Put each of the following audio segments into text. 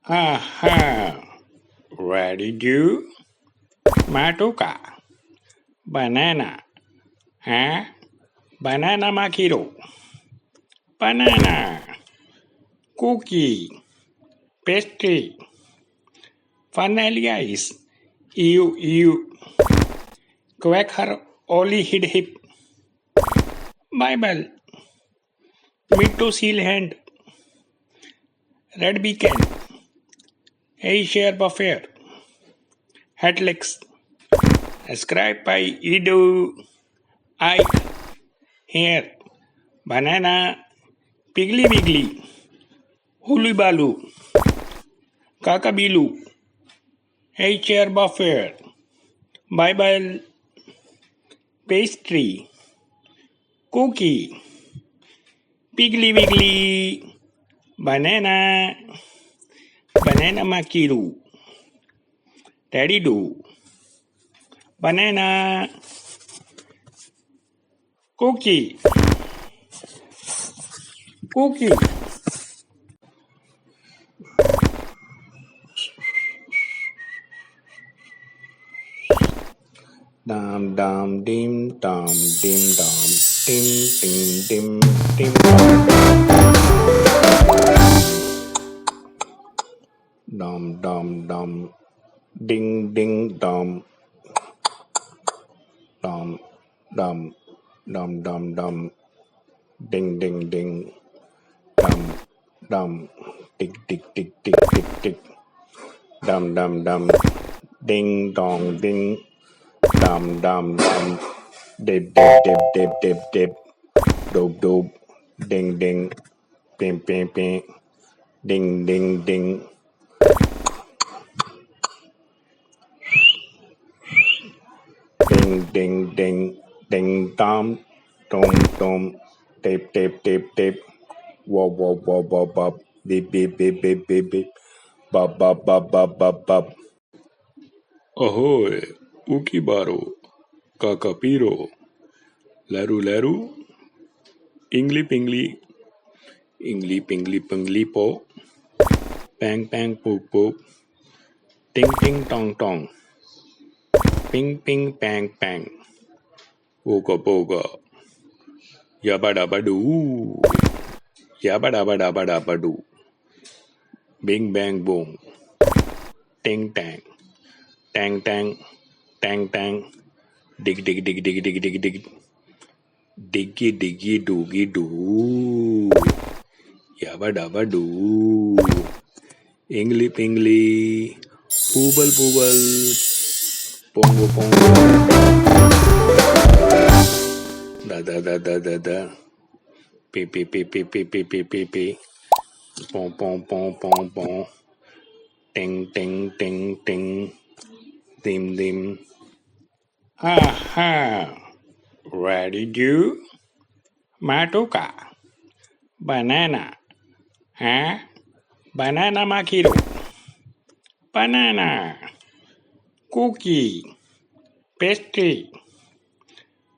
Aha! Ready, do? Matuka. Banana. Huh? Banana makiro. Banana. Cookie. Pastry. Vanilla ice. Ew. Quaker Oli hid hip. Bible. Mid to seal hand. Red beacon. A share buffet. Headlicks. Ascribed by Edu. Ike. Here. Banana. Piggly Wiggly. Hulibalu. Kakabilu. A chair buffet. Bible. Pastry. Cookie. Piggly Wiggly. Banana. Banana Makiru. Daddy do. Banana. Cookie. Dum dum dim dum dim dum dim dim dim dum dum dum ding ding dum dum dum dum dum dum ding ding ding dum dum tick tick tick tick tick tick dum dum dum ding dong ding dum dum dum dip dip dip dip dip dip doop doop ding ding ping ping ping ding ding ding ding ding ding ding dom dom dom tip tip tip tip wop wop wop wop wop beep beep beep beep beep beep bop bop bop bop bop bop. Ahoy, Ukibaro, Kakapiro, Laru Laru, Ingli Pingli, Ingli Pingli Pingli Po, Pang Pang Poop Poop, Ting Ting Tong Tong, Ping Ping Pang Pang, Boga Boga, Yabba Dabba Doo, Yabba Dabba Dabba Dabba Doo, Bing Bang Boom, Ting Tang, Tang Tang, Tang Tang, Dig Dig Dig Dig Dig Dig Dig, Diggy Diggy Doogie Doo, Yabba Dabba Doo, Ingli Pingli, Poobal Poobal, Pongo Pongo, Da Da Da Da Da Da, Pi Pi Pi Pi Pi Pi Pi Pi Pi, Pom Pom Pom Pom Pom, Ting Ting Ting Ting, Dim Dim. Aha! Ready, do? Matuka. Banana. Huh? Banana Makiro. Banana. Cookie. Pastry.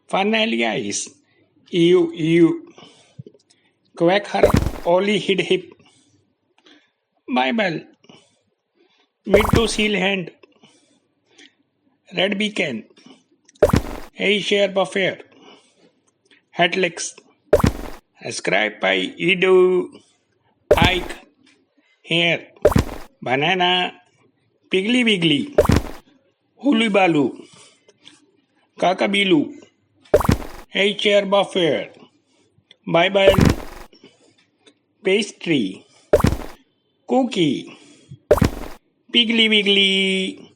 Vanilla ice. Ew. Quaker Oli hid hip. Bible. Mid to seal hand. Red beacon. A share buffet. Headlicks. Ascribed by Edu. Ike. Here. Banana. Piggly Wiggly. Hulibalu. Kakabilu. A chair buffet. Bible. Pastry. Cookie. Piggly Wiggly.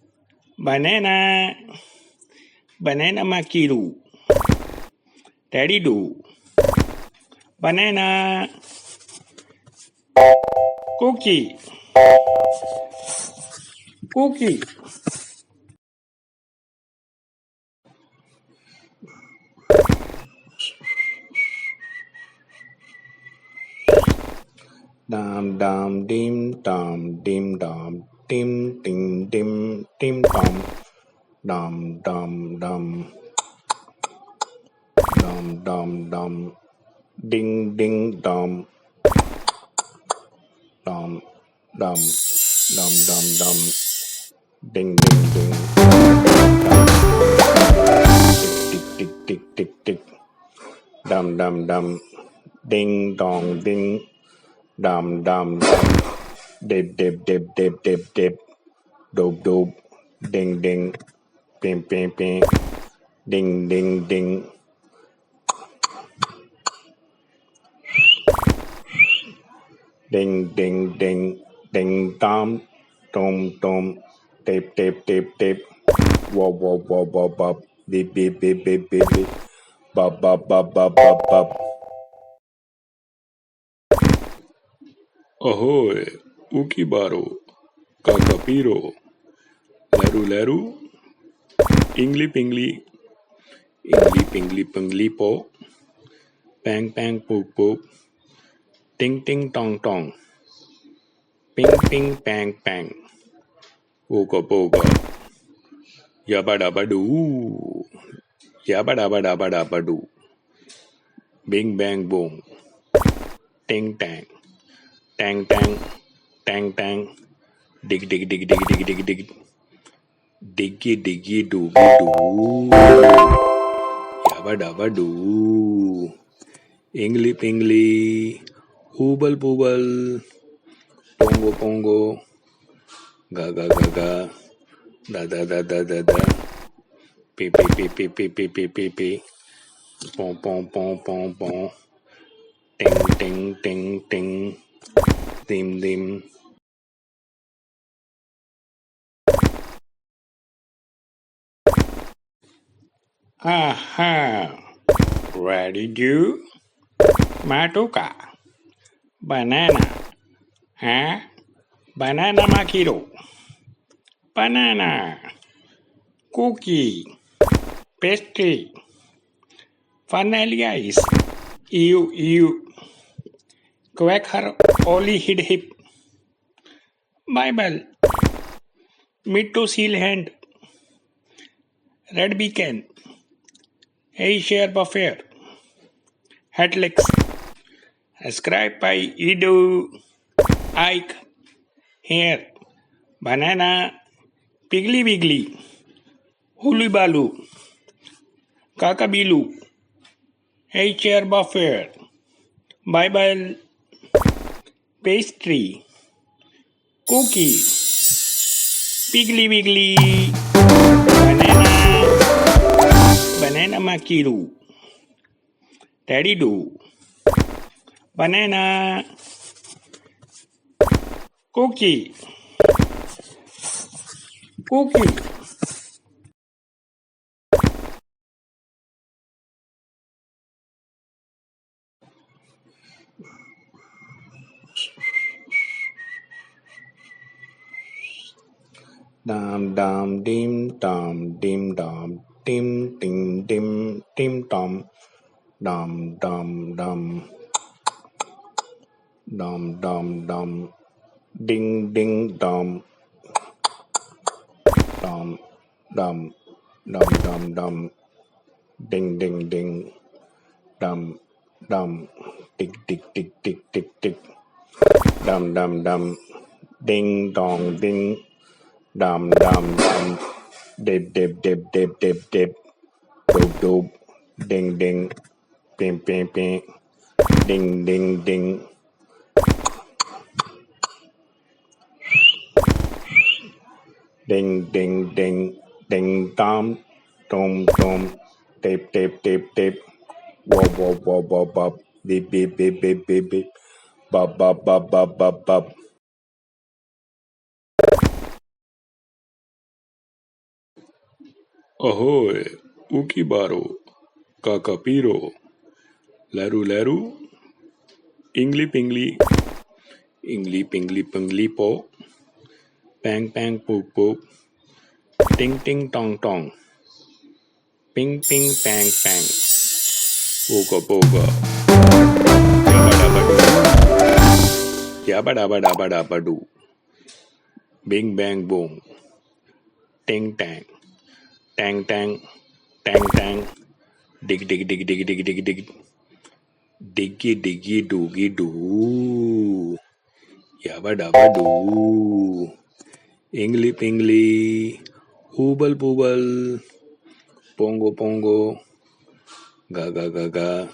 Banana. Banana Makiru. Daddy do. Banana. Cookie. Dum dum dim dum dim dum dim dim dim dim dum dum dum dum dum dum ding ding dum dum dum Dum dum dum. Ding ding ding. Dum. Tick tick tick tick tick. Dum dum dum. Ding dong ding. Dum dum dum. Dip dip dip dip dip dip. Dope dope. Ding ding. Pim pim pim. Ding ding ding. Ding ding ding. Ding dom. Tom tom. Tip tip tip tip. Wop wop wop wop wop. Beep beep beep beep beep beep. Bop bop bop bop bop bop. Ahoy, Ukibaro, Kakapiro, Leru Leru, Ingli Pingli, Ingli Pingli Pingli Po, Pang Pang Poop Poop, Ting Ting Tong Tong, Ping Ping Pang Pang, Poga Poga, Yabba Dabba Doo, Yabba Dabba Dabba Dabba Doo, Bing Bang Boom, Ting Tang, Tang Tang, Tang Tang, Dig Dig Dig Dig Dig Dig Dig, Diggy Diggy Doogie Doo. Yabba dabba doo. Ingly pingly. Oobal boobal. Pongo pongo. Ga ga ga ga. Da da da da da da. Pi pi pi pi pi pi pi pi pi. Pom pom pom pom pom. Ting ting ting ting. Dim dim. Aha. Ready do? Matuka. Banana. Huh? Banana makiro. Banana. Cookie. Pastry. Vanilla ice. Ew. Quack her Ollie hid hip. Bible. Mid to seal hand. Red beacon. Hey share buffet. Headlegs. Ascribed by Edu. Ike. Here. Banana. Piggly wiggly. Hulibalu. Kakabilu. Hey chair buffet. Bible. Pastry. Cookie. Piggly wiggly. Banana makiru. Daddy do. Banana. Cookie. Dam dam dim dam dim dam dim dim dim dim dam dam dam dam dam dam dam ding ding dam dam dam dam dam dam ding ding ding dam dam tick tick tick tick tick tick dam dam dam ding dong ding dam dam dam dip dip dip dip dip dip dope dope ding ding pim pim pim ding ding ding ding ding ding ding dom tom tom tip tip tip tip wop wop wop wop wop beep beep beep beep beep beep bop bop bop bop bop bop. Ahoy, Ukibaro, Kakapiro, Leru Leru, Ingli Pingli, Ingli Pingli Pingli Po, Pang Pang Poop Poop, Ting Ting Tong Tong, Ping Ping Pang Pang, Poga Poga, Yabba Dabba Dabba Dabba Doo, Bing Bang Boom, Ting Tang, Tang Tang, Tang Tang, Dig Dig Dig Dig Dig Dig Dig, Diggy Diggy Doogie Doo, Yabba Dabba Doo. Ingly pingly, hooble booble, pongo pongo, ga ga ga ga,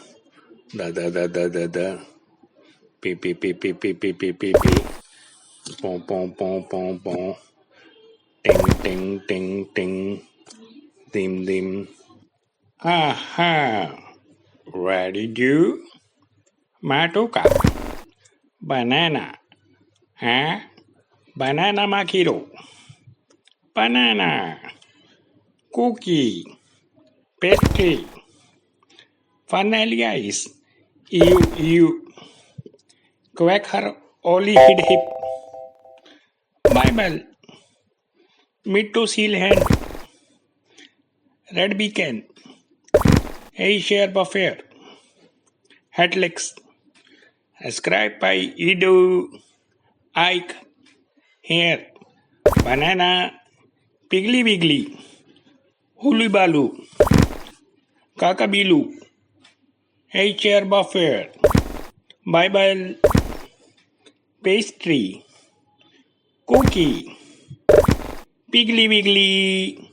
da da da da da da, pee pee pee pee pee pee pee pee pee, pom pom pom pom pom, ting ting ting ting, dim dim. Aha! Ready do? Matuka. Banana. Huh? Banana makiro. Banana. Cookie. Pastry. Vanilla ice. You. Quaker Oli hid hip. Bible. Mid to seal hand. Red beacon. A share buffet. Headlicks. Ascribed by Edu. Ike. Here. Banana. Piggly Wiggly. Hulibaloo. Kakabilu. A chair buffet. Bible. Pastry. Cookie. Piggly Wiggly.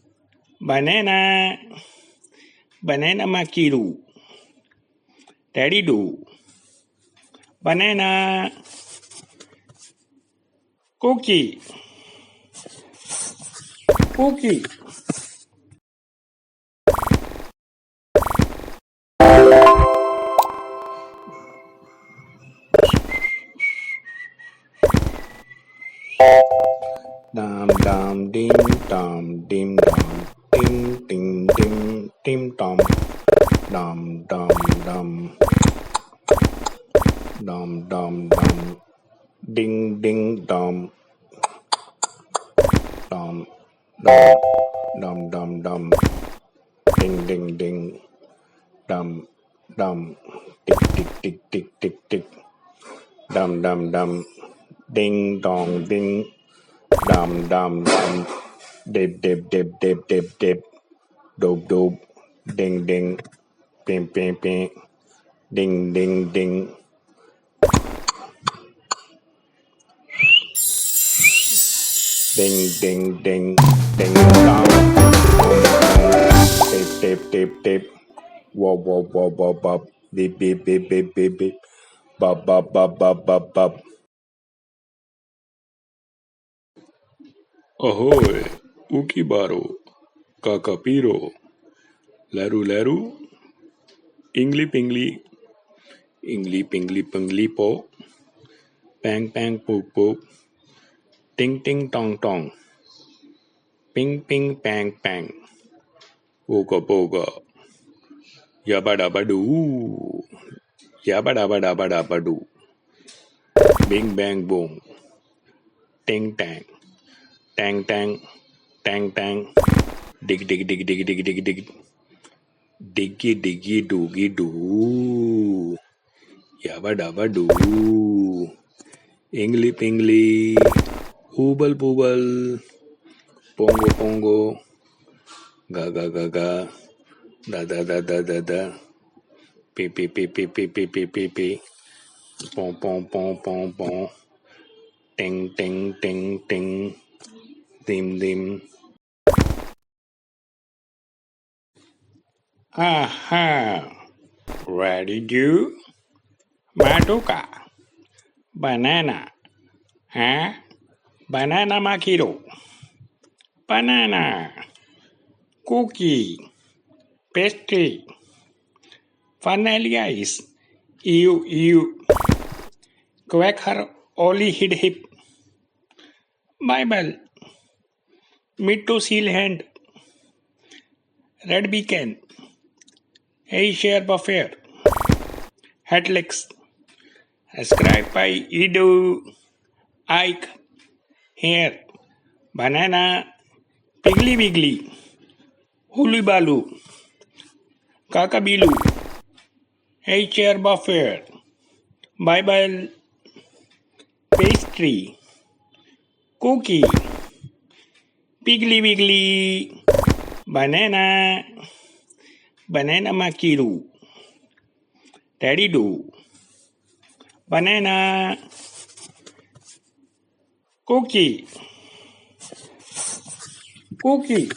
Banana. Banana Makiru. Daddy do. Banana. Cookie. Cookie. Dum dum dim dum dim dum ding ding ding dim dum dum dum dum dum dum dum ding ding dum dum dum dum dum dum ding ding ding dum dum tick tick tick tick tick tick dum dum dum ding dong ding dum dum dum dip dip dip dip dip dip dope dope ding ding ping ping ping ding ding ding ding ding ding ding dong tip tip tip tip wop wop wop wop wop beep beep beep beep beep beep bop bop bop bop bop bop. Ahoy, Ukibaro, Kakapiro, Laru Laru, Ingly Pingly, Ingly Pingly Pingly Po, Pang Pang Poop Poop, Ting Ting Tong Tong, Ping Ping Pang Pang, Poga Poga, Yabba Dabba Doo, Yabba Dabba Dabba Dabba Doo, Bing Bang Boom, Ting Tang, Tang Tang, Tang Tang, Dig Dig Dig Dig Dig Dig Dig, Diggy Diggy Doogie Doo, Yabba Dabba Doo, Ingly Pingly, Hooble Booble, Pongo Pongo, Ga Ga Ga Ga, Da Da Da Da Da Da, Pee Pee Pee Pee Pee Pee Pee Pee Pee, Pom Pom Pom Pom Pom, Ting Ting Ting Ting, Dim Dim. Aha! Ready do? Matuka. Banana. Huh? Banana Makiro. Banana. Cookie. Pastry. Vanilla ice. You. Quaker Oli hid hip. Bible. Mid to seal hand. Red beacon. A share buffet. Headlicks. Ascribed by Edu. Ike. Here. Banana. Piggly Wiggly. Hulibaloo. Kakabilu. A chair buffet. Bible. Pastry. Cookie. Piggly Wiggly. Banana. Banana Makiru. Daddy do. Banana. Cookie. cookie.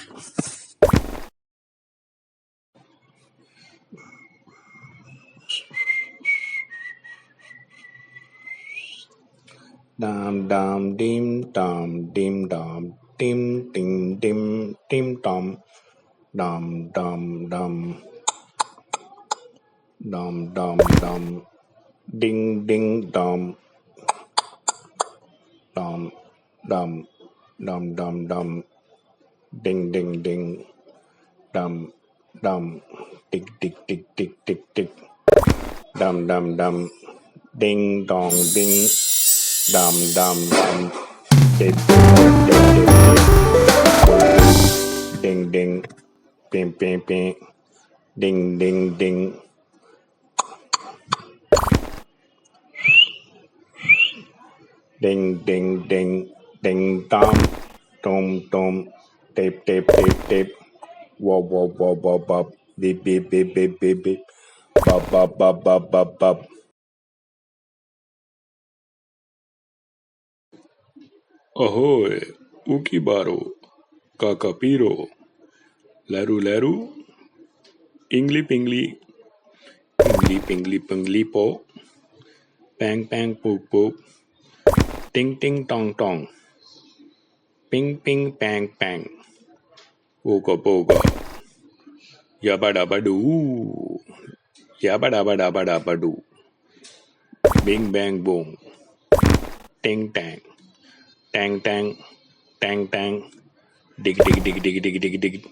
Dum dum dim dum dim dum dim dim dim dim dum dum dum dum dum dum dum ding ding dum dum dum dum dum dum ding ding ding dum dum tick tick tick tick tick tick dum dum dum ding dong ding dum dum dum dip dip dip dip dip ding ding ping ping ping ding ding ding ding ding ding ding dum dum dum dip dip dip dip wop wop wop wop wop beep beep beep beep beep beep bop bop bop bop bop bop. Ahoy, Ukibaro, Kakapiro, Laru Laru, Ingli Pingli, Ingli Pingli Pingli Po, Pang Pang Poop Poop, Ting Ting Tong Tong, Ping Ping Pang Pang, Poga Poga, Yabba Dabba Doo, Yabba Dabba Dabba Dabba Doo, Bing Bang Boom, Ting Tang, Tang Tang, Tang Tang, Dig Dig Dig Dig Dig Dig Dig,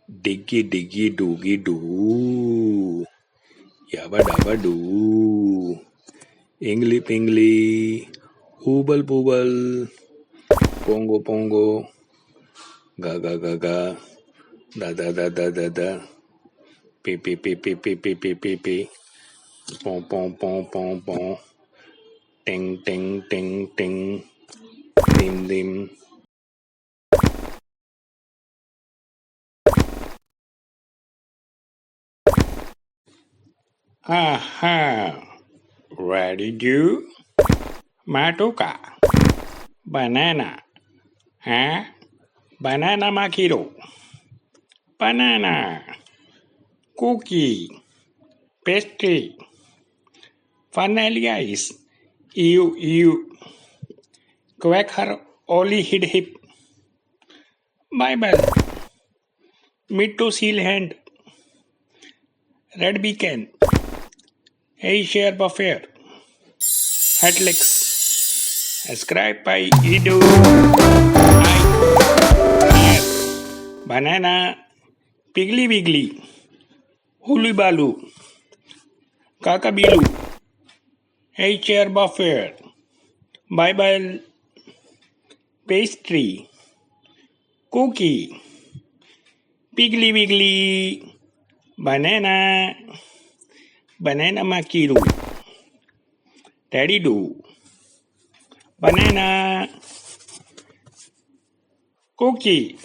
Diggy Diggy Doogie Doo, Yabba Dabba Doo, Ingli Pingli, Oobal Boobal, Pongo Pongo, Ga Ga Ga Ga, Da Da Da Da Da Da, Pi Pi Pi Pi Pi Pi Pi Pi Pi, Pom Pom Pom Pom Pom, Ting Ting Ting Ting, Dim Dim. Aha, ready do? Matoka, banana, huh? Banana makiro, banana, cookie, pastry, vanilla ice, ew, quacker, oli hid hip, Bible, mid to seal hand, red beacon, Asia buffet, Hatlix, ascribed by Edu, I, banana, piggly wiggly, hulibalu, kakabilu, Asia buffet, Bible, pastry, cookie, piggly wiggly, banana, banana makiru, daddy do, banana, cookie,